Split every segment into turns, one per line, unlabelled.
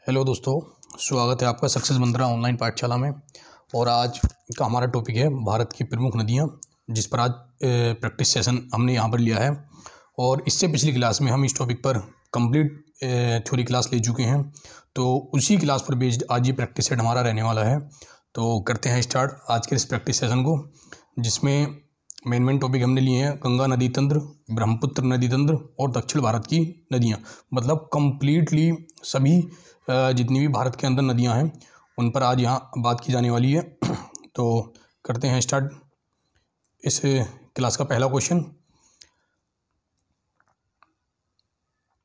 Hello दोस्तों, स्वागत है आपका सक्सेस मंत्रा ऑनलाइन पाठशाला में। और आज का हमारा टॉपिक है भारत की प्रमुख नदियाँ, जिस पर आज प्रैक्टिस सेशन हमने यहाँ पर लिया है। और इससे पिछली क्लास में हम इस टॉपिक पर कंप्लीट थ्योरी क्लास ले चुके हैं, तो उसी क्लास पर बेस्ड आज ये प्रैक्टिस सेट हमारा रहने वाला है। तो करते हैं स्टार्ट आज के इस प्रैक्टिस सेशन को, जिसमें मेन टॉपिक हमने लिए हैं गंगा नदी तंत्र, ब्रह्मपुत्र नदी तंत्र और दक्षिण भारत की नदियाँ। मतलब कंप्लीटली सभी जितनी भी भारत के अंदर नदियां हैं उन पर आज यहाँ बात की जाने वाली है। तो करते हैं स्टार्ट इस क्लास का पहला क्वेश्चन।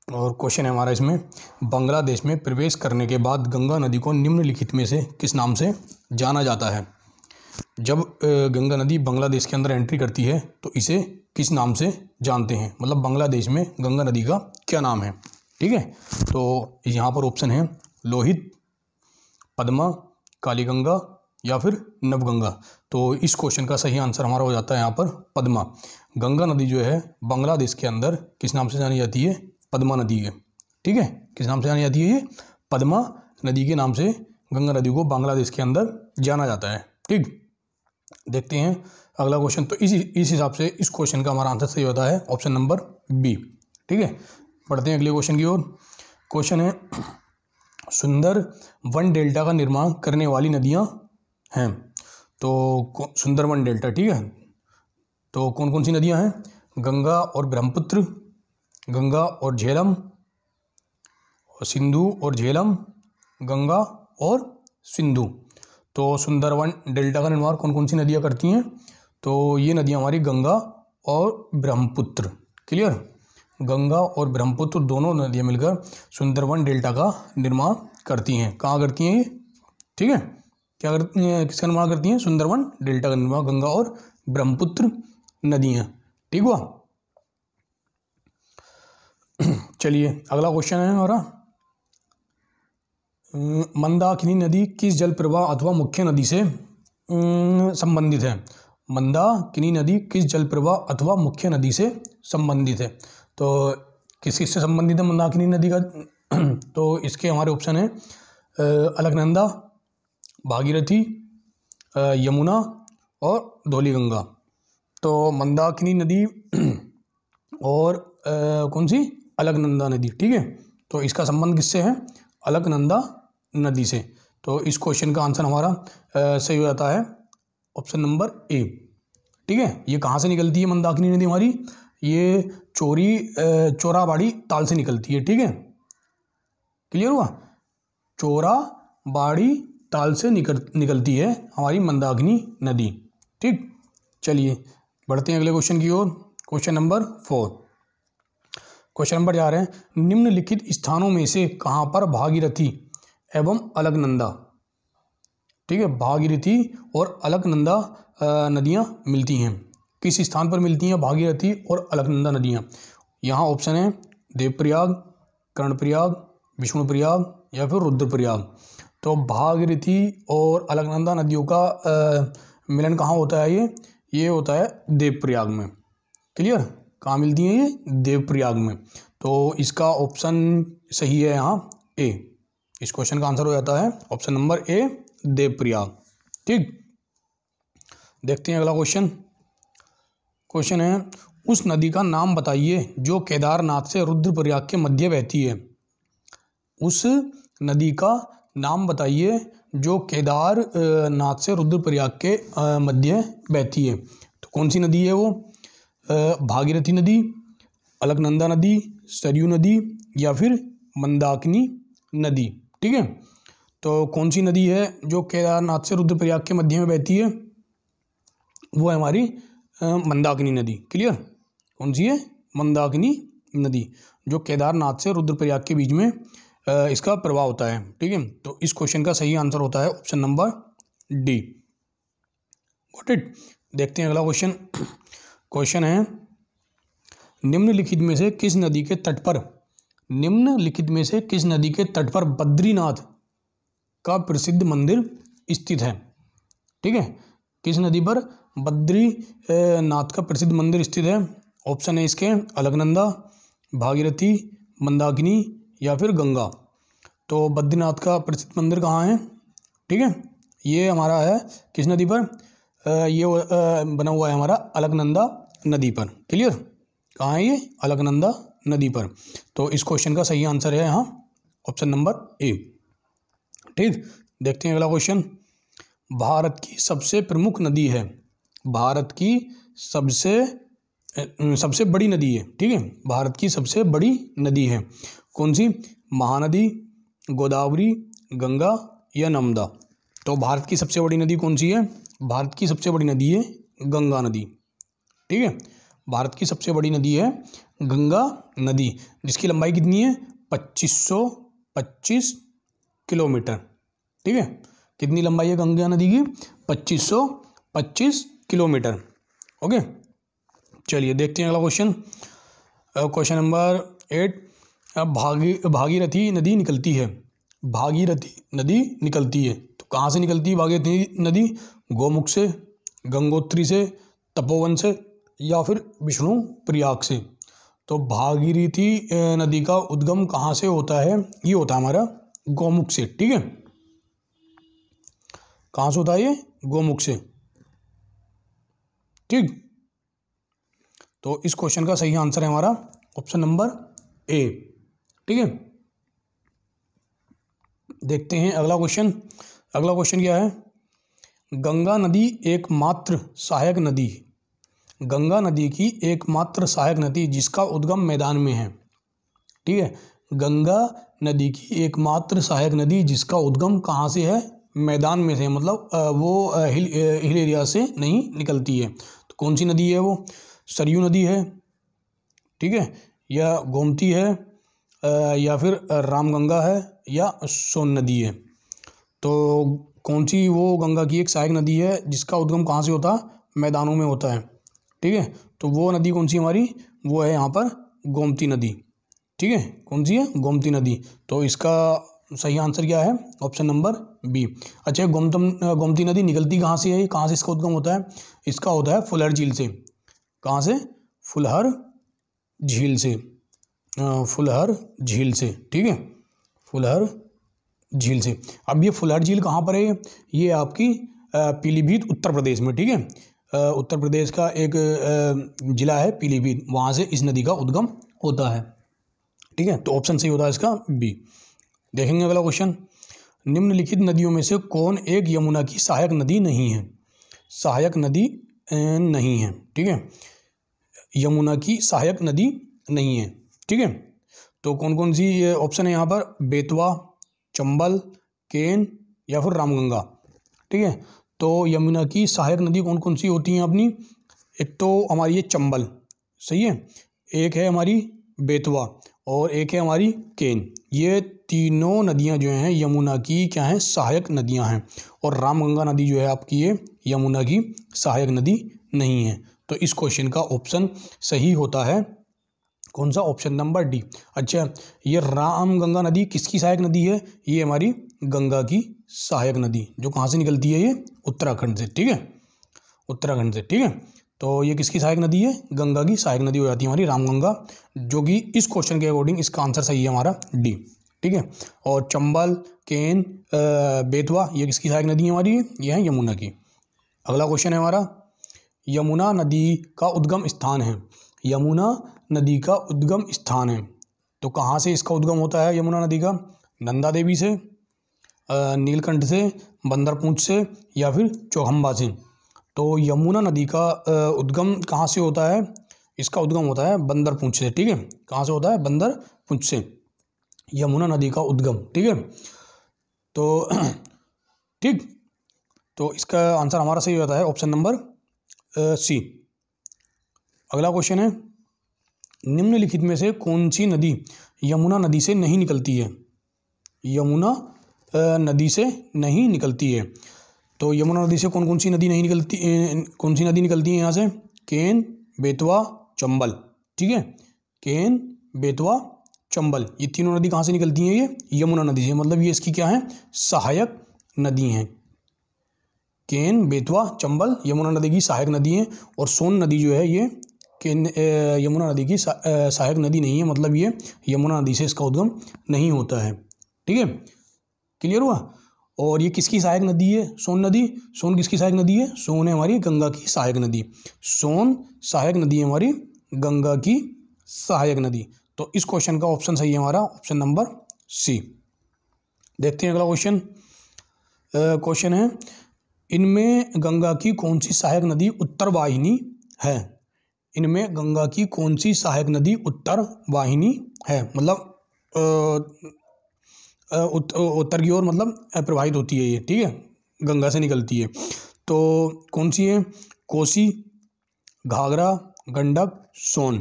और क्वेश्चन है हमारा इसमें, बांग्लादेश में प्रवेश करने के बाद गंगा नदी को निम्नलिखित में से किस नाम से जाना जाता है? जब गंगा नदी बांग्लादेश के अंदर एंट्री करती है तो इसे किस नाम से जानते हैं? मतलब बांग्लादेश में गंगा नदी का क्या नाम है? ठीक है, तो यहाँ पर ऑप्शन है लोहित, पद्मा, कालीगंगा या फिर नवगंगा। तो इस क्वेश्चन का सही आंसर हमारा हो जाता है यहाँ पर पद्मा। गंगा नदी जो है बांग्लादेश के अंदर किस नाम से जानी जाती है? पद्मा नदी है। ठीक है, किस नाम से जानी जाती है? ये पद्मा नदी के नाम से गंगा नदी को बांग्लादेश के अंदर जाना जाता है। ठीक, देखते हैं अगला क्वेश्चन। तो इस हिसाब से इस क्वेश्चन का हमारा आंसर सही होता है ऑप्शन नंबर बी। ठीक है, बढ़ते हैं अगले क्वेश्चन की ओर। क्वेश्चन है, सुंदरवन डेल्टा का निर्माण करने वाली नदियां हैं। तो सुंदरवन डेल्टा, ठीक है, तो कौन कौन सी नदियां हैं? गंगा और ब्रह्मपुत्र, गंगा और झेलम, सिंधु और झेलम, गंगा और सिंधु। तो सुंदरवन डेल्टा का निर्माण कौन कौन सी नदियां करती हैं? तो ये नदियां हमारी गंगा और ब्रह्मपुत्र। क्लियर, गंगा और ब्रह्मपुत्र दोनों नदियां मिलकर सुंदरवन डेल्टा का निर्माण करती हैं। कहाँ करती हैं ये? ठीक है, क्या करती हैं, किसका निर्माण करती हैं? सुंदरवन डेल्टा का निर्माण गंगा और ब्रह्मपुत्र नदियां। ठीक हुआ। चलिए अगला क्वेश्चन है हमारा, मंदाकिनी नदी किस जल प्रवाह अथवा मुख्य नदी से संबंधित है? मंदाकिनी नदी किस जल प्रवाह अथवा मुख्य नदी से संबंधित है? तो किस से संबंधित है मंदाकिनी नदी का? तो इसके हमारे ऑप्शन है अलकनंदा, भागीरथी, यमुना और धौलीगंगा। तो मंदाकिनी नदी और कौन सी? अलकनंदा नदी। ठीक है, तो इसका संबंध किससे है? अलकनंदा नदी से। तो इस क्वेश्चन का आंसर हमारा सही हो जाता है ऑप्शन नंबर ए। ठीक है, ये कहाँ से निकलती है मंदाकिनी नदी हमारी? ये चोराबाड़ी ताल से निकलती है। ठीक है, क्लियर हुआ? चोराबाड़ी ताल से निकलती है हमारी मंदाकिनी नदी। ठीक, चलिए बढ़ते हैं अगले क्वेश्चन की ओर। Question number 4। क्वेश्चन नंबर जा रहे हैं, निम्नलिखित स्थानों में से कहाँ पर भागीरथी एवं अलकनंदा, ठीक है, भागीरथी और अलकनंदा नदियाँ मिलती हैं? किस स्थान पर मिलती हैं भागीरथी और अलकनंदा नदियाँ? यहाँ ऑप्शन है देवप्रयाग, कर्णप्रयाग, विष्णुप्रयाग या फिर रुद्रप्रयाग। तो भागीरथी और अलकनंदा नदियों का मिलन कहाँ होता है? ये होता है देवप्रयाग में। क्लियर, कहाँ मिलती हैं ये? देवप्रयाग में। तो इसका ऑप्शन सही है यहाँ ए। इस क्वेश्चन का आंसर हो जाता है ऑप्शन नंबर ए, देवप्रयाग। ठीक, देखते हैं अगला क्वेश्चन। क्वेश्चन है, उस नदी का नाम बताइए जो केदारनाथ से रुद्रप्रयाग के मध्य बहती है। उस नदी का नाम बताइए जो केदारनाथ से रुद्रप्रयाग के मध्य बहती है। तो कौन सी नदी है वो? भागीरथी नदी, अलकनंदा नदी, सरयू नदी या फिर मंदाकिनी नदी। ठीक है, तो कौन सी नदी है जो केदारनाथ से रुद्रप्रयाग के मध्य में बहती है? वो है हमारी मंदाकिनी नदी। क्लियर, कौन सी है? मंदाकिनी नदी, जो केदारनाथ से रुद्रप्रयाग के बीच में इसका प्रवाह होता है। ठीक है, तो इस क्वेश्चन का सही आंसर होता है option number D. Got it. देखते हैं अगला क्वेश्चन। क्वेश्चन है, निम्नलिखित में से किस नदी के तट पर बद्रीनाथ का प्रसिद्ध मंदिर स्थित है? ठीक है, किस नदी पर बद्रीनाथ का प्रसिद्ध मंदिर स्थित है? ऑप्शन है इसके अलकनंदा, भागीरथी, मंदाकिनी या फिर गंगा। तो बद्रीनाथ का प्रसिद्ध मंदिर कहाँ है? ठीक है, ये हमारा है किस नदी पर? ये बना हुआ है हमारा अलकनंदा नदी पर। क्लियर? कहाँ है ये? अलकनंदा नदी पर। तो इस क्वेश्चन का सही आंसर है यहाँ ऑप्शन नंबर ए। ठीक, देखते हैं अगला क्वेश्चन। भारत की सबसे प्रमुख नदी है, भारत की सबसे बड़ी नदी है। ठीक है, भारत की सबसे बड़ी नदी है कौन सी? महानदी, गोदावरी, गंगा या नर्मदा? तो भारत की सबसे बड़ी नदी कौन सी है? भारत की सबसे बड़ी नदी है गंगा नदी। ठीक है, भारत की सबसे बड़ी नदी है गंगा नदी, जिसकी लंबाई कितनी है? 2525 किलोमीटर। ठीक है, कितनी लंबाई है गंगा नदी की? 2525 किलोमीटर। ओके, चलिए देखते हैं अगला क्वेश्चन। Question number 8। भागीरथी नदी निकलती है, भागीरथी नदी निकलती है तो कहाँ से निकलती है भागीरथी नदी? गोमुख से, गंगोत्री से, तपोवन से या फिर विष्णु प्रयाग से? तो भागीरथी नदी का उद्गम कहाँ से होता है? ये होता है हमारा गोमुख से। ठीक है, कहाँ से होता है ये? गोमुख से। ठीक, तो इस क्वेश्चन का सही आंसर है हमारा ऑप्शन नंबर ए। ठीक है, देखते हैं अगला क्वेश्चन। अगला क्वेश्चन क्या है? गंगा नदी एकमात्र सहायक नदी, गंगा नदी की एकमात्र सहायक नदी जिसका उद्गम मैदान में है। ठीक है, गंगा नदी की एकमात्र सहायक नदी जिसका उद्गम कहाँ से है? मैदान में से, मतलब वो हिल एरिया से नहीं निकलती है। तो कौन सी नदी है वो? सरयू नदी है, ठीक है, या गोमती है, या फिर रामगंगा है, या सोन नदी है? तो कौन सी वो गंगा की एक सहायक नदी है जिसका उद्गम कहाँ से होता है? मैदानों में होता है। ठीक है, तो वो नदी कौन सी हमारी? वो है यहाँ पर गोमती नदी। ठीक है, कौन सी है? गोमती नदी। तो इसका सही आंसर क्या है? Option number B. अच्छा, गोमती नदी निकलती कहाँ से है? कहाँ से इसका उद्गम होता है? इसका होता है फुलहर झील से। कहाँ से? फुलहर झील से, फुलहर झील से। ठीक है, फुलहर झील से। अब ये फुलहर झील कहाँ पर है? ये आपकी पीलीभीत उत्तर प्रदेश में। ठीक है, उत्तर प्रदेश का एक जिला है पीलीभीत, वहाँ से इस नदी का उद्गम होता है। ठीक है, तो ऑप्शन सही होता है इसका बी। देखेंगे अगला क्वेश्चन। निम्नलिखित नदियों में से कौन एक यमुना की सहायक नदी नहीं है? सहायक नदी नहीं है। ठीक है, यमुना की सहायक नदी नहीं है। ठीक है, तो कौन कौन सी ऑप्शन है यहाँ पर? बेतवा, चंबल, केन या फिर रामगंगा? ठीक है, तो यमुना की सहायक नदी कौन कौन सी होती हैं अपनी? एक तो हमारी ये चंबल, सही है, एक है हमारी बेतवा और एक है हमारी केन। ये तीनों नदियां जो हैं यमुना की क्या हैं? सहायक नदियां हैं। और रामगंगा नदी जो है आपकी ये यमुना की सहायक नदी नहीं है। तो इस क्वेश्चन का ऑप्शन सही होता है कौन सा? Option number D. अच्छा, ये रामगंगा नदी किसकी सहायक नदी है? ये हमारी गंगा की सहायक नदी, जो कहाँ से निकलती है? ये उत्तराखंड से। ठीक है, उत्तराखंड से। ठीक है, तो ये किसकी सहायक नदी है? गंगा की सहायक नदी हो जाती है हमारी रामगंगा, जो कि इस क्वेश्चन के अकॉर्डिंग इसका आंसर सही है हमारा डी। ठीक है, और चंबल, केन, बेतवा ये किसकी सहायक नदी है हमारी? ये है यमुना की। अगला क्वेश्चन है हमारा, यमुना नदी का उद्गम स्थान है, यमुना नदी का उद्गम स्थान है तो कहाँ से इसका उद्गम होता है यमुना नदी का? नंदा देवी से, नीलकंठ से, बंदरपूंछ से या फिर चौखंबा से? तो यमुना नदी का उद्गम कहाँ से होता है? इसका उद्गम होता है बंदरपूंछ से। ठीक है, कहाँ से होता है? बंदरपूंछ से यमुना नदी का उद्गम। ठीक है, तो ठीक, तो इसका आंसर हमारा सही होता है ऑप्शन नंबर सी। अगला क्वेश्चन है, निम्नलिखित में से कौन सी नदी यमुना नदी से नहीं निकलती है? यमुना नदी से नहीं निकलती है। तो यमुना नदी से कौन कौन सी नदी नहीं निकलती? कौन सी नदी निकलती है यहाँ से? केन, बेतवा, चंबल। ठीक है, केन, बेतवा, चंबल ये तीनों नदी कहाँ से निकलती हैं? ये यमुना नदी से, मतलब ये इसकी क्या है? सहायक नदी हैं। केन, बेतवा, चंबल यमुना नदी की सहायक नदी हैं। और सोन नदी जो है ये यमुना नदी की सहायक नदी नहीं है, मतलब ये यमुना नदी से इसका उद्गम नहीं होता है। ठीक है, क्लियर हुआ। और ये किसकी सहायक नदी है? सोन नदी। सोन किसकी सहायक नदी है? सोन है हमारी गंगा की सहायक नदी। सोन सहायक नदी है हमारी गंगा की सहायक नदी। तो इस क्वेश्चन का ऑप्शन सही है हमारा ऑप्शन नंबर सी। देखते हैं अगला क्वेश्चन। क्वेश्चन है, इनमें गंगा की कौन सी सहायक नदी उत्तर वाहिनी है? इनमें गंगा की कौन सी सहायक नदी उत्तर वाहिनी है? मतलब उत्तर की ओर मतलब प्रवाहित होती है ये, ठीक है, गंगा से निकलती है। तो कौन सी है? कोसी, घाघरा, गंडक, सोन।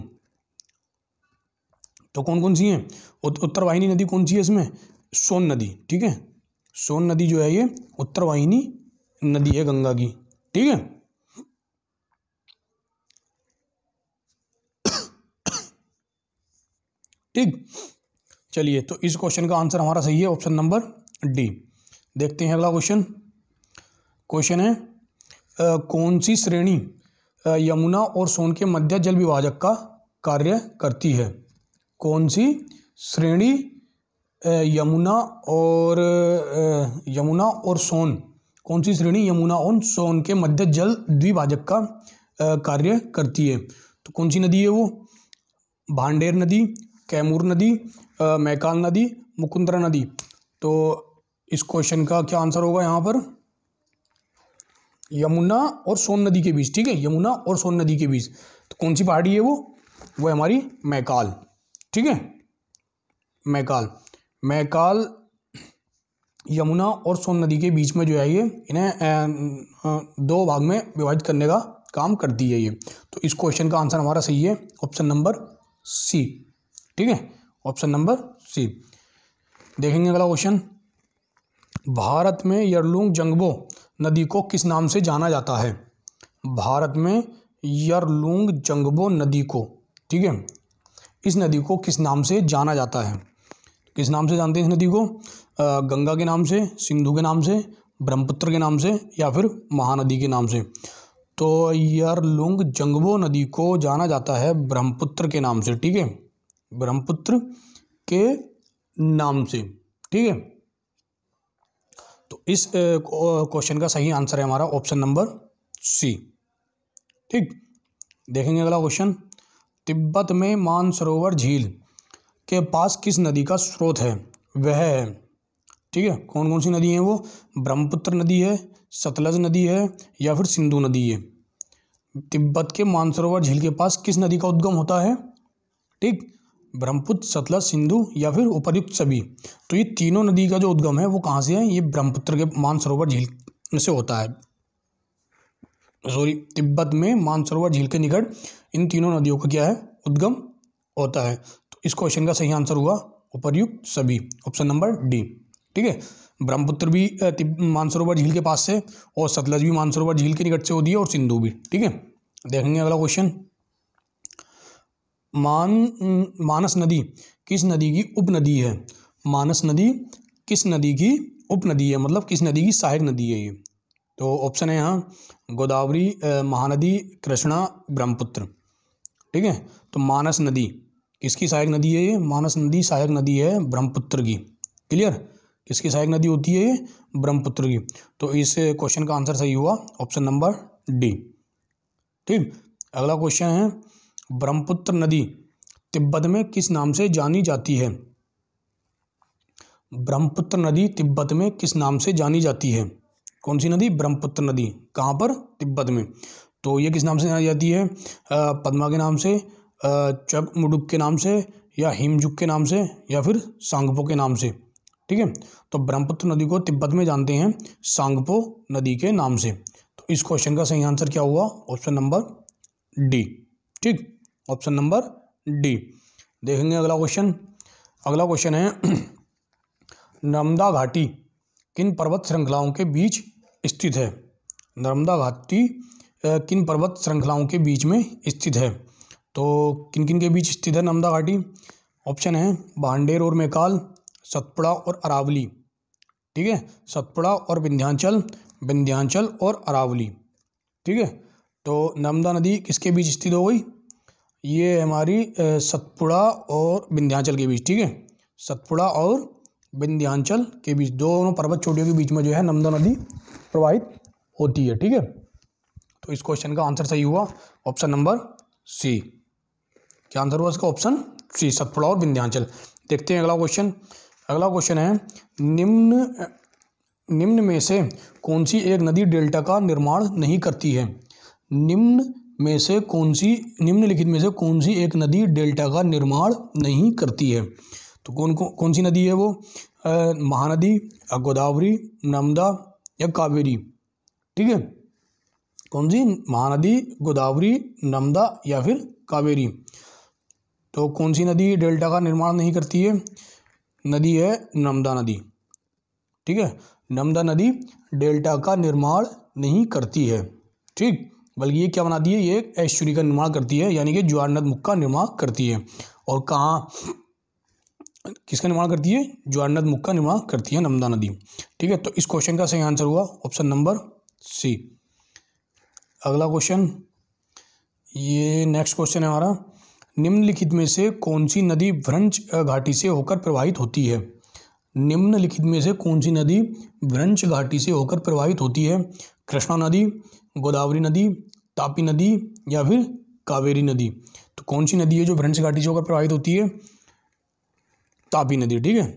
तो कौन कौन सी हैं? उत्तर वाहिनी नदी कौन सी है इसमें? सोन नदी, ठीक है। सोन नदी जो है ये उत्तर वाहिनी नदी है गंगा की, ठीक है। ठीक, चलिए, तो इस क्वेश्चन का आंसर हमारा सही है ऑप्शन नंबर डी। देखते हैं अगला क्वेश्चन। क्वेश्चन है, कौन सी श्रेणी यमुना और सोन के मध्य जल विभाजक का कार्य करती है? कौन सी श्रेणी यमुना और सोन, कौन सी श्रेणी यमुना और सोन के मध्य जल द्विभाजक का कार्य करती है? तो कौन सी नदी है वो? भांडेर नदी, कैमूर नदी, मैकाल नदी, मुकुंदरा नदी। तो इस क्वेश्चन का क्या आंसर होगा यहाँ पर? यमुना और सोन नदी के बीच, ठीक है, यमुना और सोन नदी के बीच। तो कौन सी पहाड़ी है वो है हमारी मैकाल, ठीक है। मैकाल यमुना और सोन नदी के बीच में जो है ये इन्हें दो भाग में विभाजित करने का काम करती है ये। तो इस क्वेश्चन का आंसर हमारा सही है ऑप्शन नंबर सी, ठीक है, ऑप्शन नंबर सी। देखेंगे अगला क्वेश्चन। भारत में यरलुंग जंगबो नदी को किस नाम से जाना जाता है? भारत में यरलुंग जंगबो नदी को, ठीक है, इस नदी को किस नाम से जाना जाता है? किस नाम से जानते हैं इस नदी को? गंगा के नाम से, सिंधु के नाम से, ब्रह्मपुत्र के नाम से, या फिर महानदी के नाम से। तो यरलुंग जंगबो नदी को जाना जाता है ब्रह्मपुत्र के नाम से, ठीक है, ब्रह्मपुत्र के नाम से, ठीक है। तो इस क्वेश्चन का सही आंसर है हमारा ऑप्शन नंबर सी, ठीक। देखेंगे अगला क्वेश्चन। तिब्बत में मानसरोवर झील के पास किस नदी का स्रोत है? वह है, ठीक है, कौन कौन सी नदी है वो? ब्रह्मपुत्र नदी है, सतलज नदी है, या फिर सिंधु नदी है। तिब्बत के मानसरोवर झील के पास किस नदी का उद्गम होता है? ठीक, ब्रह्मपुत्र, सतलज, सिंधु, या फिर उपर्युक्त सभी। तो ये तीनों नदी का जो उद्गम है वो कहाँ से है? ये ब्रह्मपुत्र के मानसरोवर झील से होता है। तिब्बत में मानसरोवर झील के निकट इन तीनों नदियों का क्या है? उद्गम होता है। तो इस क्वेश्चन का सही आंसर हुआ उपर्युक्त सभी, ऑप्शन नंबर डी, ठीक है। ब्रह्मपुत्र भी मानसरोवर झील के पास से, और सतलज भी मानसरोवर झील के निकट से होती है, और सिंधु भी, ठीक है। देखेंगे अगला क्वेश्चन। मानस नदी किस नदी की उपनदी है? मानस नदी किस नदी की उपनदी है, मतलब किस नदी की सहायक नदी है ये? तो ऑप्शन है यहाँ गोदावरी, महानदी, कृष्णा, ब्रह्मपुत्र, ठीक है। तो मानस नदी किसकी सहायक नदी है ये? मानस नदी सहायक नदी है ब्रह्मपुत्र की, क्लियर। किसकी सहायक नदी होती है ये? ब्रह्मपुत्र की। तो इस क्वेश्चन का आंसर सही हुआ ऑप्शन नंबर डी, ठीक। अगला क्वेश्चन है, ब्रह्मपुत्र नदी तिब्बत में किस नाम से जानी जाती है? ब्रह्मपुत्र नदी तिब्बत में किस नाम से जानी जाती है? कौन सी नदी? ब्रह्मपुत्र नदी। कहाँ पर? तिब्बत में। तो ये किस नाम से जानी जाती है? पद्मा के नाम से, चकमुडुक के नाम से, या हिमजुक के नाम से, या फिर सांगपो के नाम से, ठीक है। तो ब्रह्मपुत्र नदी को तिब्बत में जानते हैं सांगपो नदी के नाम से। तो इस क्वेश्चन का सही आंसर क्या हुआ? ऑप्शन नंबर डी, ठीक, ऑप्शन नंबर डी। देखेंगे अगला क्वेश्चन। अगला क्वेश्चन है नर्मदा घाटी किन पर्वत श्रृंखलाओं के बीच स्थित है? नर्मदा घाटी किन पर्वत श्रृंखलाओं के बीच में स्थित है? तो किन किन के बीच स्थित है नर्मदा घाटी? ऑप्शन है भांडेर और मैकाल, सतपुड़ा और अरावली, ठीक है, सतपुड़ा और विंध्याचल, विंध्याचल और अरावली, ठीक है। तो नर्मदा नदी किसके बीच स्थित हो गई? ये हमारी सतपुड़ा और विंध्याचल के बीच, ठीक है, सतपुड़ा और विंध्याचल के बीच, दोनों पर्वत चोटियों के बीच में जो है नर्मदा नदी प्रवाहित होती है। ठीक है, तो इस क्वेश्चन का आंसर सही हुआ ऑप्शन नंबर सी। क्या आंसर हुआ इसका? ऑप्शन सी, सतपुड़ा और विंध्याचल। देखते हैं अगला क्वेश्चन। अगला क्वेश्चन है निम्न में से कौन सी एक नदी डेल्टा का निर्माण नहीं करती है? निम्नलिखित में से कौन सी एक नदी डेल्टा का निर्माण नहीं करती है? तो कौन सी नदी है वो? महानदी, गोदावरी, नर्मदा या कावेरी? ठीक है, कौन सी? महानदी, गोदावरी, नर्मदा या फिर कावेरी? तो कौन सी नदी डेल्टा का निर्माण नहीं करती है? नदी है नर्मदा नदी। ठीक है, नर्मदा नदी डेल्टा का निर्माण नहीं करती है। ठीक, बल्कि ये क्या बनाती है? ये एस्चुरी का निर्माण करती है, यानी कि ज्वारनद मुख का निर्माण करती है। और कहाँ, किसका निर्माण करती है? ज्वारनद मुख का निर्माण करती है नर्मदा नदी। ठीक है, तो इस क्वेश्चन का सही आंसर हुआ ऑप्शन नंबर सी। अगला क्वेश्चन, ये नेक्स्ट क्वेश्चन है हमारा। निम्नलिखित में से कौन सी नदी भ्रंश घाटी से होकर प्रवाहित होती है? निम्नलिखित में से कौन सी नदी भ्रंश घाटी से होकर प्रवाहित होती है? कृष्णा नदी, गोदावरी नदी, तापी नदी या फिर कावेरी नदी? तो कौन सी नदी है जो भ्रंश घाटी से होकर प्रवाहित होती है? तापी नदी। ठीक है,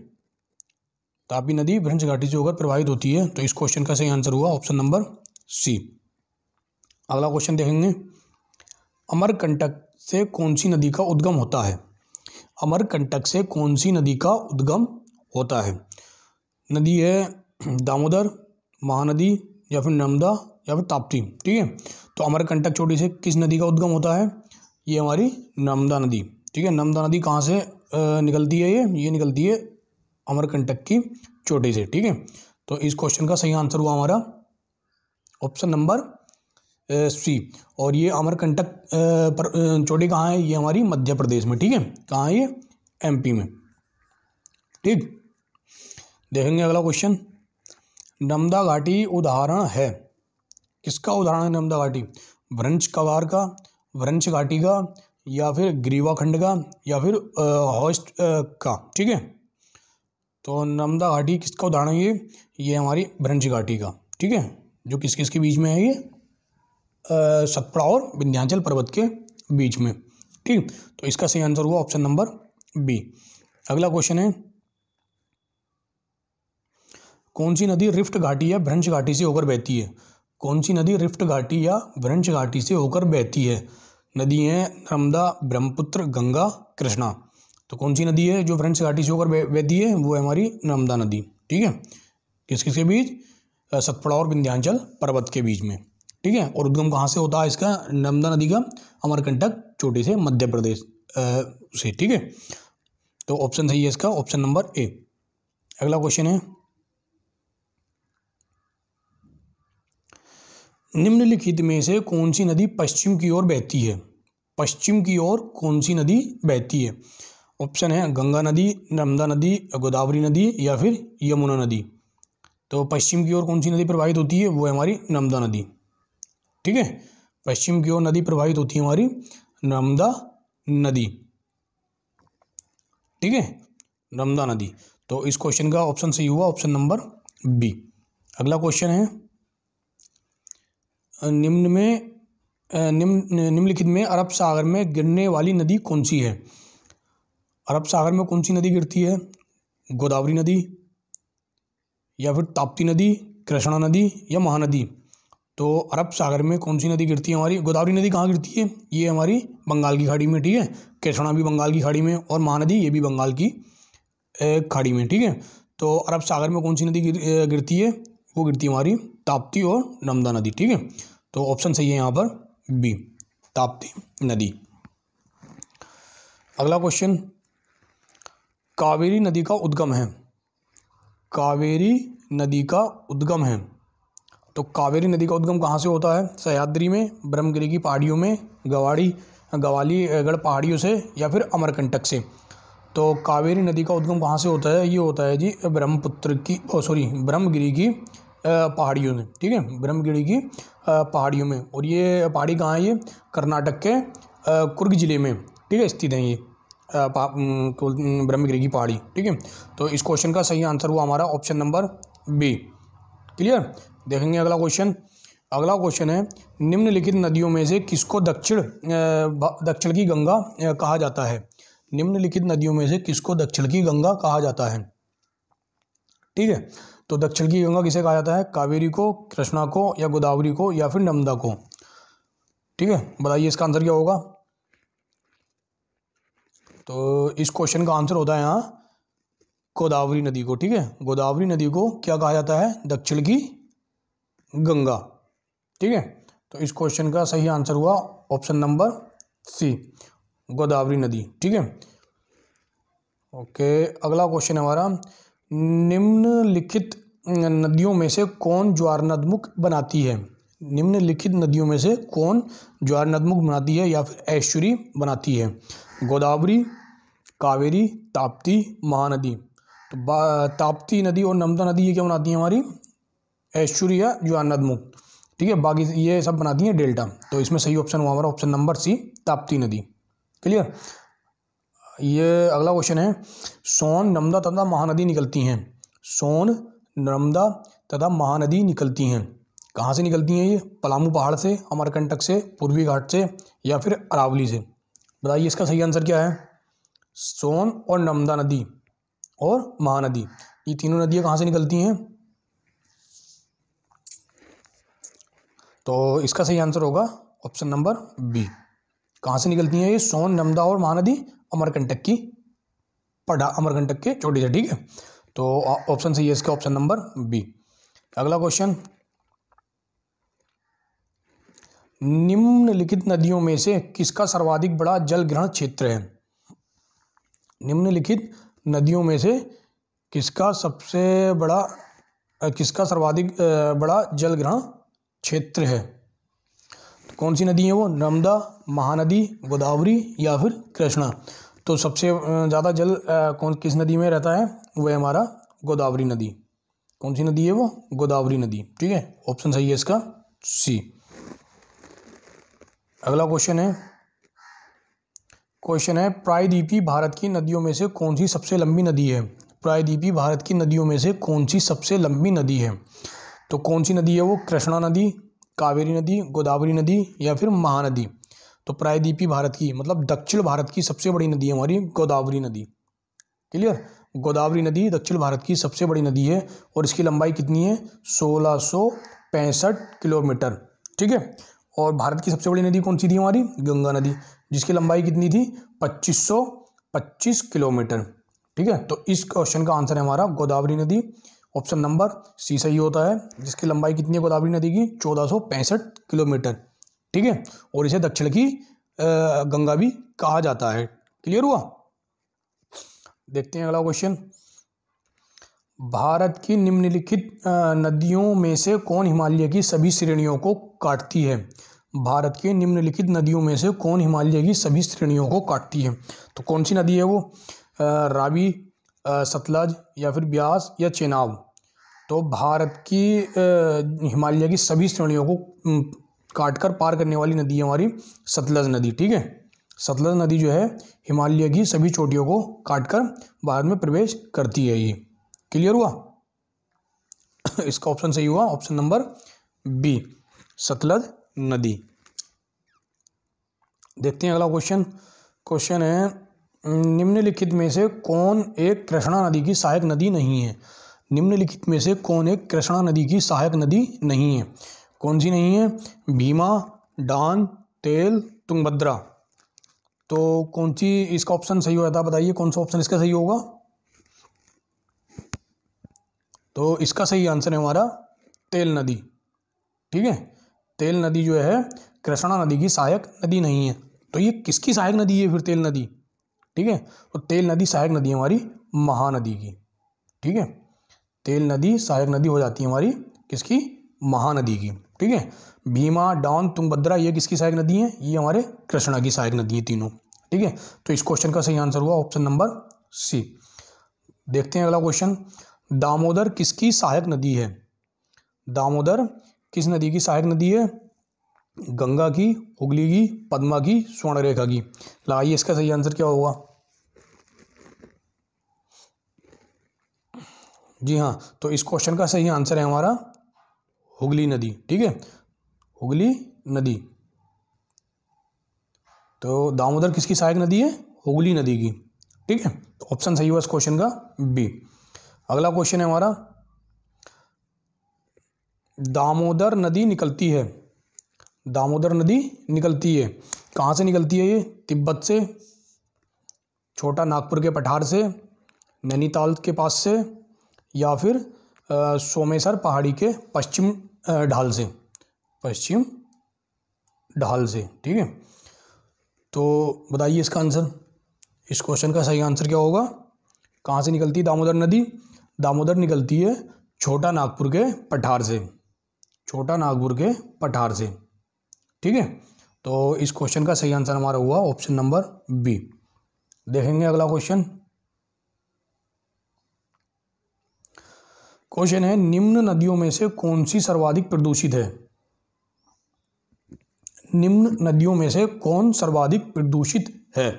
तापी नदी भ्रंश घाटी से होकर प्रवाहित होती है। तो इस क्वेश्चन का सही आंसर हुआ ऑप्शन नंबर सी। अगला क्वेश्चन देखेंगे। अमरकंटक से कौन सी नदी का उद्गम होता है? अमरकंटक से कौन सी नदी का उद्गम होता है? नदी है दामोदर, महानदी या फिर नर्मदा या फिर ताप्ती। ठीक है, तो अमरकंटक चोटी से किस नदी का उद्गम होता है? ये हमारी नर्मदा नदी। ठीक है, नर्मदा नदी कहाँ से निकलती है? ये निकलती है अमरकंटक की चोटी से। ठीक है, तो इस क्वेश्चन का सही आंसर हुआ हमारा ऑप्शन नंबर सी। और ये अमरकंटक चोटी कहाँ है? ये हमारी मध्य प्रदेश में। ठीक है, कहाँ है ये? एमपी में। ठीक, देखेंगे अगला क्वेश्चन। नर्मदा घाटी उदाहरण है, किसका उदाहरण है नर्मदा घाटी? भ्रंश कवार का, भ्रंश घाटी का, या फिर ग्रीवा खंड का, या फिर हॉस्ट का? ठीक है, तो नर्मदा घाटी किसका उदाहरण है? ये हमारी भ्रंश घाटी का। ठीक है, जो किस किस के बीच में है? ये सतपुड़ा और विंध्याचल पर्वत के बीच में। ठीक, तो इसका सही आंसर हुआ ऑप्शन नंबर बी। अगला क्वेश्चन है। कौन सी नदी रिफ्ट घाटी या भ्रंश घाटी से होकर बहती है? कौन सी नदी रिफ्ट घाटी या भ्रंश घाटी से होकर बहती है? नदी है नर्मदा, ब्रह्मपुत्र, गंगा, कृष्णा। तो कौन सी नदी है जो भ्रंश घाटी से होकर बहती है? वो है हमारी नर्मदा नदी। ठीक है, किस किसके बीच? सतपुड़ा और विंध्याचल पर्वत के बीच में। ठीक है, और उद्गम कहाँ से होता है इसका? नर्मदा नदी का अमरकंटक चोटी से, मध्य प्रदेश से। ठीक है, तो ऑप्शन सही है इसका, ऑप्शन नंबर ए। अगला क्वेश्चन है। निम्नलिखित में से कौन सी नदी पश्चिम की ओर बहती है? पश्चिम की ओर कौन सी नदी बहती है? ऑप्शन है गंगा नदी, नर्मदा नदी, गोदावरी नदी या फिर यमुना नदी। तो पश्चिम की ओर कौन सी नदी प्रवाहित होती है? वो है हमारी नर्मदा नदी। ठीक है, पश्चिम की ओर नदी प्रवाहित होती है हमारी नर्मदा नदी। ठीक है, नर्मदा नदी। तो इस क्वेश्चन का ऑप्शन सही हुआ ऑप्शन नंबर बी। अगला क्वेश्चन है। निम्नलिखित में अरब सागर में गिरने वाली नदी कौन सी है? अरब सागर में कौन सी नदी गिरती है? गोदावरी नदी या फिर ताप्ती नदी, कृष्णा नदी या महानदी? तो अरब सागर में कौन सी नदी गिरती है हमारी? गोदावरी नदी कहाँ गिरती है? ये हमारी बंगाल की खाड़ी में। ठीक है, कृष्णा भी बंगाल की खाड़ी में, और महानदी ये भी बंगाल की खाड़ी में। ठीक है, तो अरब सागर में कौन सी नदी गिरती है? वो गिरती है हमारी ताप्ती और नर्मदा नदी। ठीक है, तो ऑप्शन सही है यहाँ पर बी, ताप्ती नदी। अगला क्वेश्चन। कावेरी नदी का उद्गम है, कावेरी नदी का उद्गम है। तो कावेरी नदी का उद्गम कहाँ से होता है? सह्याद्री में, ब्रह्मगिरी की पहाड़ियों में, गवालीगढ़ पहाड़ियों से या फिर अमरकंटक से? तो कावेरी नदी का उद्गम कहाँ से होता है? ये होता है जी ब्रह्मगिरी की पहाड़ियों में। ठीक है, ब्रह्मगिरी की पहाड़ियों में। और ये पहाड़ी कहाँ है? ये कर्नाटक के कुर्ग जिले में, ठीक है, स्थित है ये। ब्रह्मगिरी की पहाड़ी। ठीक है, तो इस क्वेश्चन का सही आंसर हुआ हमारा ऑप्शन नंबर बी। क्लियर। देखेंगे अगला क्वेश्चन। अगला क्वेश्चन है, निम्नलिखित नदियों में से किसको दक्षिण की गंगा कहा जाता है? निम्नलिखित नदियों में से किसको दक्षिण की गंगा कहा जाता है? ठीक है, तो दक्षिण की गंगा किसे कहा जाता है? कावेरी को, कृष्णा को, या गोदावरी को, या फिर नर्मदा को? ठीक है, बताइए इसका आंसर क्या होगा। तो इस क्वेश्चन का आंसर होता है यहाँ गोदावरी नदी को। ठीक है, गोदावरी नदी को क्या कहा जाता है? दक्षिण की गंगा। ठीक है, तो इस क्वेश्चन का सही आंसर हुआ ऑप्शन नंबर सी, गोदावरी नदी। ठीक है, ओके। अगला क्वेश्चन है हमारा, निम्नलिखित नदियों में से कौन ज्वारनदमुख बनाती है? निम्नलिखित नदियों में से कौन ज्वारनदमुख बनाती है या फिर एस्चुरी बनाती है? गोदावरी, कावेरी, ताप्ती, महानदी। तो ताप्ती नदी और नर्मदा नदी ये क्या बनाती हैं? हमारी एस्चुरी या ज्वारनदमुख। ठीक है, बाकी ये सब बनाती हैं डेल्टा। तो इसमें सही ऑप्शन हुआ हमारा ऑप्शन नंबर सी, ताप्ती नदी। क्लियर। ये अगला क्वेश्चन है, सोन, नर्मदा तथा महानदी निकलती हैं। सोन, नर्मदा तथा महानदी निकलती हैं। कहाँ से निकलती हैं ये? पलामू पहाड़ से, अमरकंटक से, पूर्वी घाट से, या फिर अरावली से? बताइए इसका सही आंसर क्या है। सोन और नर्मदा नदी और महानदी, ये तीनों नदियाँ कहाँ से निकलती हैं? तो इसका सही आंसर होगा ऑप्शन नंबर बी। कहाँ से निकलती हैं ये? सोन, नर्मदा और महानदी अमरकंटक के चोटी से। ठीक है, तो ऑप्शन सही है इसका ऑप्शन नंबर बी। अगला क्वेश्चन, निम्नलिखित नदियों में से किसका सर्वाधिक बड़ा जल ग्रहण क्षेत्र है? निम्नलिखित नदियों में से किसका सर्वाधिक बड़ा जल ग्रहण क्षेत्र है? तो कौन सी नदी है वो? नर्मदा, महानदी, गोदावरी, या फिर कृष्णा? तो सबसे ज़्यादा जल किस नदी में रहता है? वो है हमारा गोदावरी नदी। कौन सी नदी है वो? गोदावरी नदी। ठीक है, ऑप्शन सही है इसका सी। अगला क्वेश्चन है, प्रायद्वीपीय भारत की नदियों में से कौन सी सबसे लंबी नदी है? प्रायद्वीपीय भारत की नदियों में से कौन सी सबसे लंबी नदी है? तो कौन सी नदी है वो? कृष्णा नदी, कावेरी नदी, गोदावरी नदी, या फिर महानदी? तो प्रायद्वीपीय भारत की मतलब दक्षिण भारत की सबसे बड़ी नदी है हमारी गोदावरी नदी। क्लियर। गोदावरी नदी दक्षिण भारत की सबसे बड़ी नदी है और इसकी लंबाई कितनी है? 1665 किलोमीटर। ठीक है, और भारत की सबसे बड़ी नदी कौन सी थी? हमारी गंगा नदी, जिसकी लंबाई कितनी थी? 2525 किलोमीटर। ठीक है, तो इस क्वेश्चन का आंसर है हमारा गोदावरी नदी। ऑप्शन नंबर सी सही होता है, जिसकी लंबाई कितनी है गोदावरी नदी की? 1465 किलोमीटर। ठीक है, और इसे दक्षिण की गंगा भी कहा जाता है। क्लियर हुआ। देखते हैं अगला क्वेश्चन, भारत की निम्नलिखित नदियों में से कौन हिमालय की सभी श्रेणियों को काटती है? भारत की निम्नलिखित नदियों में से कौन हिमालय की सभी श्रेणियों को काटती है? तो कौन सी नदी है वो? रावी, सतलज, या फिर ब्यास, या चेनाब? तो भारत की हिमालय की सभी श्रेणियों को काटकर पार करने वाली नदी है हमारी सतलज नदी। ठीक है, सतलज नदी जो है हिमालय की सभी चोटियों को काटकर भारत में प्रवेश करती है ये। क्लियर हुआ। इसका ऑप्शन सही हुआ ऑप्शन नंबर बी, सतलज नदी। देखते हैं अगला क्वेश्चन है, निम्नलिखित में से कौन एक कृष्णा नदी की सहायक नदी नहीं है? निम्नलिखित में से कौन एक कृष्णा नदी की सहायक नदी नहीं है? कौन सी नहीं है? भीमा, डान, तेल, तुंगभद्रा। तो कौन सी इसका ऑप्शन सही होता है? बताइए कौन सा ऑप्शन इसका सही होगा। तो इसका सही आंसर है हमारा तेल नदी। ठीक है, तेल नदी जो है कृष्णा नदी की सहायक नदी नहीं है। तो ये किसकी सहायक नदी है फिर तेल नदी? ठीक है, तो तेल नदी सहायक नदी है हमारी महानदी की। ठीक है, तेल नदी सहायक नदी हो जाती है हमारी किसकी? महानदी की। ठीक है, भीमा, डाउन, तुंगभद्रा ये किसकी सहायक नदी है? ये हमारे कृष्णा की सहायक नदी है तीनों। ठीक है, तो इस क्वेश्चन का सही आंसर हुआ ऑप्शन नंबर सी। देखते हैं अगला क्वेश्चन, दामोदर किसकी सहायक नदी है? दामोदर किस नदी की सहायक नदी है? गंगा की, हुगली की, पद्मा की, स्वर्णरेखा की? लगाइए इसका सही आंसर क्या होगा। जी हाँ, तो इस क्वेश्चन का सही आंसर है हमारा हुगली नदी। ठीक है, हुगली नदी। तो दामोदर किसकी सहायक नदी है? हुगली नदी की। ठीक है, तो ऑप्शन सही हुआ इस क्वेश्चन का बी। अगला क्वेश्चन है हमारा, दामोदर नदी निकलती है, दामोदर नदी निकलती है, कहाँ से निकलती है ये? तिब्बत से, छोटा नागपुर के पठार से, नैनीताल के पास से, या फिर सोमेश्वर पहाड़ी के पश्चिम ढाल से, पश्चिम ढाल से। ठीक है, तो बताइए इसका आंसर। इस क्वेश्चन का सही आंसर क्या होगा? कहाँ से निकलती है दामोदर नदी? दामोदर निकलती है छोटा नागपुर के पठार से, छोटा नागपुर के पठार से। ठीक है, तो इस क्वेश्चन का सही आंसर हमारा हुआ ऑप्शन नंबर बी। देखेंगे अगला क्वेश्चन। क्वेश्चन है, निम्न नदियों में से कौन सी सर्वाधिक प्रदूषित है? निम्न नदियों में से कौन सर्वाधिक प्रदूषित है?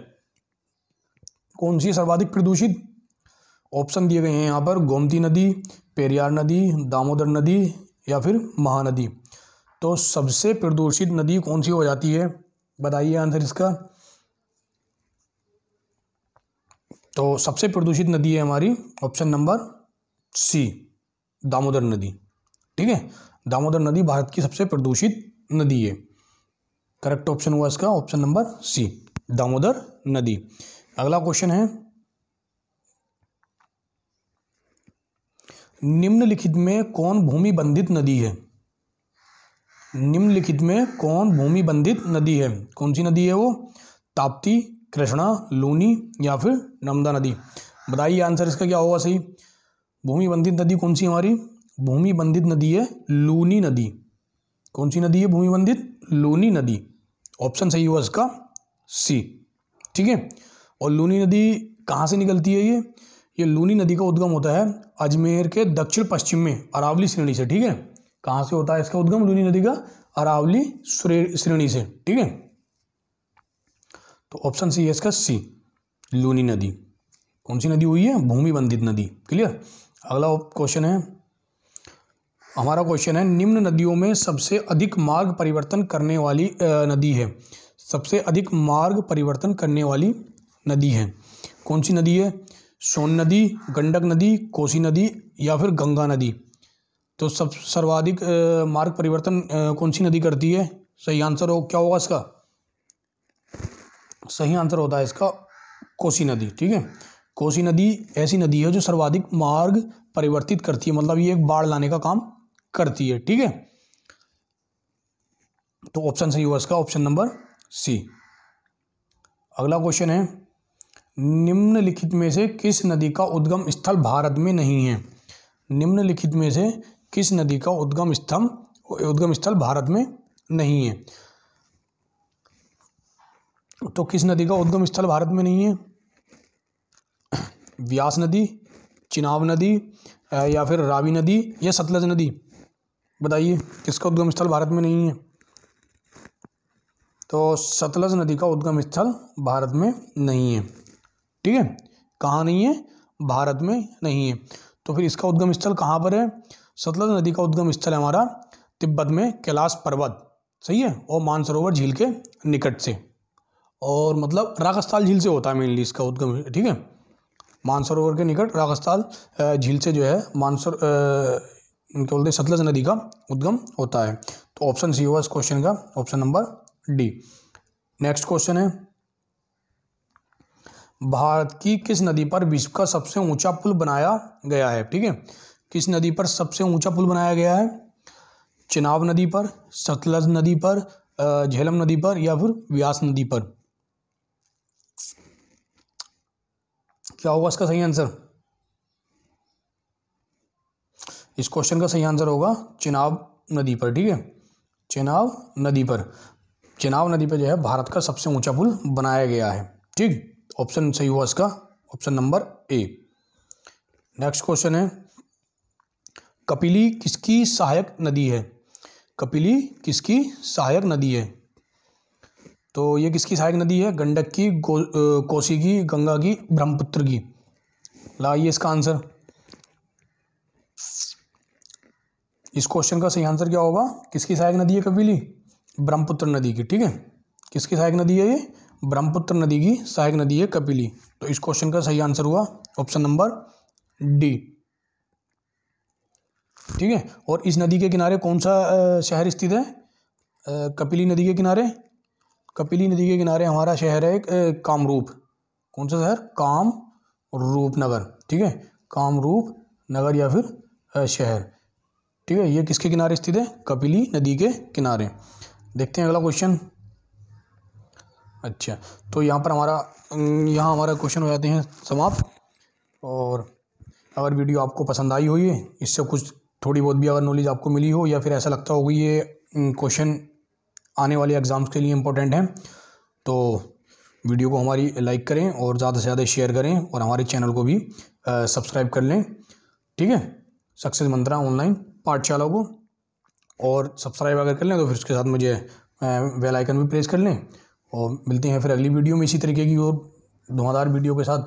कौन सी सर्वाधिक प्रदूषित? ऑप्शन दिए गए हैं यहाँ पर, गोमती नदी, पेरियार नदी, दामोदर नदी, या फिर महानदी। तो सबसे प्रदूषित नदी कौन सी हो जाती है? बताइए आंसर इसका। तो सबसे प्रदूषित नदी है हमारी ऑप्शन नंबर सी, दामोदर नदी। ठीक है, दामोदर नदी भारत की सबसे प्रदूषित नदी है। करेक्ट ऑप्शन हुआ इसका ऑप्शन नंबर सी, दामोदर नदी। अगला क्वेश्चन है, निम्नलिखित में कौन भूमि बंधित नदी है? निम्नलिखित में कौन भूमि बंधित नदी है? कौन सी नदी है वो? ताप्ती, कृष्णा, लूनी, या फिर नर्मदा नदी। बताइए आंसर इसका क्या होगा सही। भूमि बंधित नदी कौन सी हमारी? भूमि बंधित नदी है लूनी नदी। कौन सी नदी है भूमि बंधित? लूनी नदी। ऑप्शन सही हुआ इसका सी। ठीक है, और लूनी नदी कहाँ से निकलती है ये लूनी नदी का उद्गम होता है अजमेर के दक्षिण पश्चिम में अरावली श्रेणी से। ठीक है, कहाँ से होता है इसका उद्गम लूनी नदी का? अरावली श्रेणी से। ठीक है, तो ऑप्शन सी है इसका सी, लूनी नदी। कौन सी नदी हुई है? भूमि बंधित नदी। क्लियर। अगला क्वेश्चन है हमारा, क्वेश्चन है, निम्न नदियों में सबसे अधिक मार्ग परिवर्तन करने वाली नदी है। सबसे अधिक मार्ग परिवर्तन करने वाली नदी है, कौन सी नदी है? सोन नदी, गंडक नदी, कोसी नदी, या फिर गंगा नदी। तो सब सर्वाधिक मार्ग परिवर्तन कौन सी नदी करती है? सही आंसर हो क्या होगा इसका? सही आंसर होता है इसका कोसी नदी। ठीक है, कोसी नदी ऐसी नदी है जो सर्वाधिक मार्ग परिवर्तित करती है, मतलब ये एक बाढ़ लाने का काम करती है। ठीक है, तो ऑप्शन सही हुआ इसका ऑप्शन नंबर सी। अगला क्वेश्चन है, निम्नलिखित में से किस नदी का उद्गम स्थल भारत में नहीं है? निम्नलिखित में से किस नदी का उद्गम स्थल भारत में नहीं है? तो किस नदी का उद्गम स्थल भारत में नहीं है? व्यास नदी, चिनाब नदी, या फिर रावी नदी, या सतलज नदी। बताइए किसका उद्गम स्थल भारत में नहीं है? तो सतलज नदी का उद्गम स्थल भारत में नहीं है। ठीक है, कहाँ नहीं है? भारत में नहीं है। तो फिर इसका उद्गम स्थल कहाँ पर है? सतलज नदी का उद्गम स्थल है हमारा तिब्बत में कैलाश पर्वत। सही है, और मानसरोवर झील के निकट से, और मतलब रागस्थाल झील से होता है मेनली इसका उद्गम। ठीक है, मानसरोवर के निकट रागस्थाल झील से जो है क्या बोलते हैं सतलज नदी का उद्गम होता है। तो ऑप्शन सी होगा इस क्वेश्चन का option number D. Next question है, भारत की किस नदी पर विश्व का सबसे ऊंचा पुल बनाया गया है? ठीक है, किस नदी पर सबसे ऊंचा पुल बनाया गया है? चिनाब नदी पर, सतलज नदी पर, झेलम नदी पर, या फिर व्यास नदी पर। क्या होगा इसका सही आंसर? इस क्वेश्चन का सही आंसर होगा चिनाब नदी पर। ठीक है, चिनाब नदी पर, चिनाब नदी पर जो है भारत का सबसे ऊंचा पुल बनाया गया है। ठीक, ऑप्शन सही हुआ इसका option number A. Next question है, कपिली किसकी सहायक नदी है? कपिली किसकी सहायक नदी है? तो ये किसकी सहायक नदी है? गंडक की, कोसी की, गंगा की, ब्रह्मपुत्र की। लाइए इसका आंसर। इस क्वेश्चन का सही आंसर क्या होगा? किसकी सहायक नदी है कपिली? ब्रह्मपुत्र नदी की। ठीक है, किसकी सहायक नदी है ये? ब्रह्मपुत्र नदी की सहायक नदी है कपिली। तो इस क्वेश्चन का सही आंसर हुआ ऑप्शन नंबर डी। ठीक है, और इस नदी के किनारे कौन सा शहर स्थित है? कपिली नदी के किनारे, कपिली नदी के किनारे हमारा शहर है कामरूप। कौन सा शहर? कामरूप नगर। ठीक है, कामरूप नगर या फिर शहर। ठीक है, ये किसके किनारे स्थित है? कपिली नदी के किनारे। देखते हैं अगला क्वेश्चन। अच्छा, तो यहाँ हमारा क्वेश्चन हो जाते हैं समाप्त। और अगर वीडियो आपको पसंद आई हो, ये इससे कुछ थोड़ी बहुत भी अगर नॉलेज आपको मिली हो, या फिर ऐसा लगता हो कि ये क्वेश्चन आने वाले एग्ज़ाम्स के लिए इम्पोर्टेंट हैं, तो वीडियो को हमारी लाइक करें और ज़्यादा से ज़्यादा शेयर करें और हमारे चैनल को भी सब्सक्राइब कर लें। ठीक है, सक्सेस मंत्रा ऑनलाइन पाठशाला को, और सब्सक्राइब अगर कर लें तो फिर उसके साथ मुझे बेल आइकन भी प्रेस कर लें। और मिलते हैं फिर अगली वीडियो में इसी तरीके की और धुआंधार वीडियो के साथ।